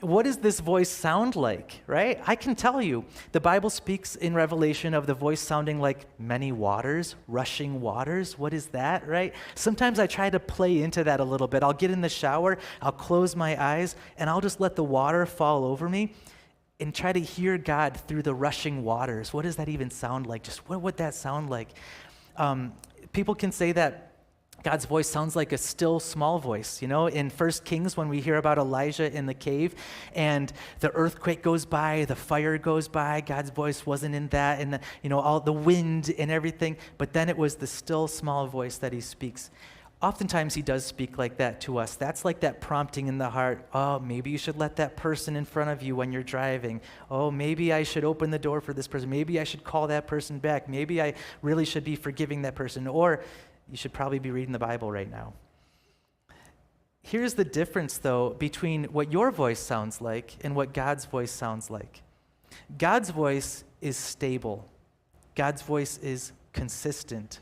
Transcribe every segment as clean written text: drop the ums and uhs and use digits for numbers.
what does this voice sound like, right? I can tell you. The Bible speaks in Revelation of the voice sounding like many waters, rushing waters. What is that, right? Sometimes I try to play into that a little bit. I'll get in the shower, I'll close my eyes, and I'll just let the water fall over me and try to hear God through the rushing waters. What does that even sound like? Just what would that sound like? People can say that God's voice sounds like a still small voice. You know, in 1 Kings, when we hear about Elijah in the cave and the earthquake goes by, the fire goes by, God's voice wasn't in that, and all the wind and everything, but then it was the still small voice that he speaks. Oftentimes he does speak like that to us. That's like that prompting in the heart. Oh, maybe you should let that person in front of you when you're driving. Oh, maybe I should open the door for this person. Maybe I should call that person back. Maybe I really should be forgiving that person. Or you should probably be reading the Bible right now. Here's the difference, though, between what your voice sounds like and what God's voice sounds like. God's voice is stable. God's voice is consistent.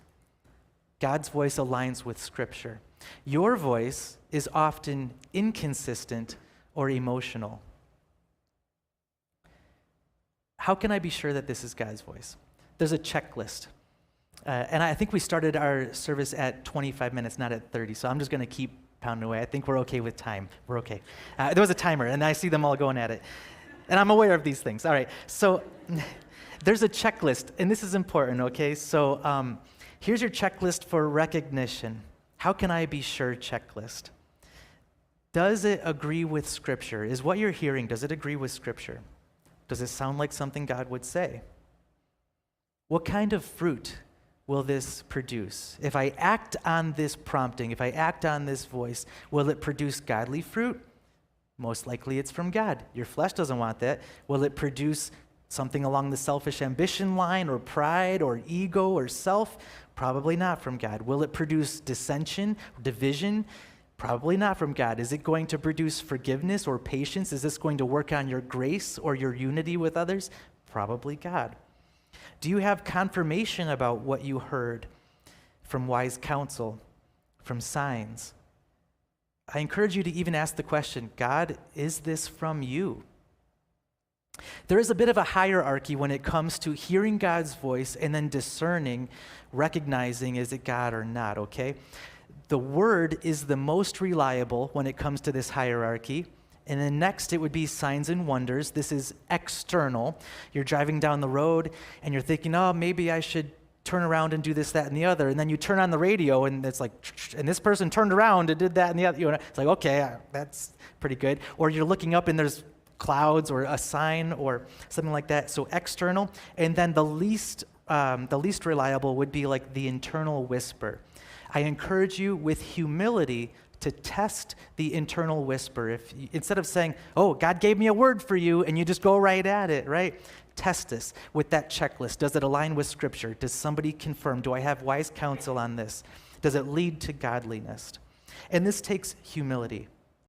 God's voice aligns with Scripture. Your voice is often inconsistent or emotional. How can I be sure that this is God's voice? There's a checklist. And I think we started our service at 25 minutes, not at 30, so I'm just going to keep pounding away. I think we're okay with time. We're okay. There was a timer, and I see them all going at it. And I'm aware of these things. All right, so there's a checklist, and this is important, okay? So here's your checklist for recognition. How can I be sure checklist? Does it agree with Scripture? Is what you're hearing, does it agree with Scripture? Does it sound like something God would say? What kind of fruit will this produce? If I act on this prompting, if I act on this voice, will it produce godly fruit? Most likely it's from God. Your flesh doesn't want that. Will it produce something along the selfish ambition line or pride or ego or self? Probably not from God. Will it produce dissension, division? Probably not from God. Is it going to produce forgiveness or patience? Is this going to work on your grace or your unity with others? Probably God. Do you have confirmation about what you heard from wise counsel, from signs? I encourage you to even ask the question, God, is this from you? There is a bit of a hierarchy when it comes to hearing God's voice and then discerning, recognizing, is it God or not, okay? The Word is the most reliable when it comes to this hierarchy. And then next, it would be signs and wonders. This is external. You're driving down the road, and you're thinking, oh, maybe I should turn around and do this, that, and the other. And then you turn on the radio, and it's like, and this person turned around and did that and the other. It's like, okay, that's pretty good. Or you're looking up, and there's clouds or a sign or something like that. So external. And then the least reliable would be like the internal whisper. I encourage you with humility to test the internal whisper. If instead of saying, oh, God gave me a word for you, and you just go right at it, right? Test this with that checklist. Does it align with Scripture? Does somebody confirm? Do I have wise counsel on this? Does it lead to godliness? And this takes humility.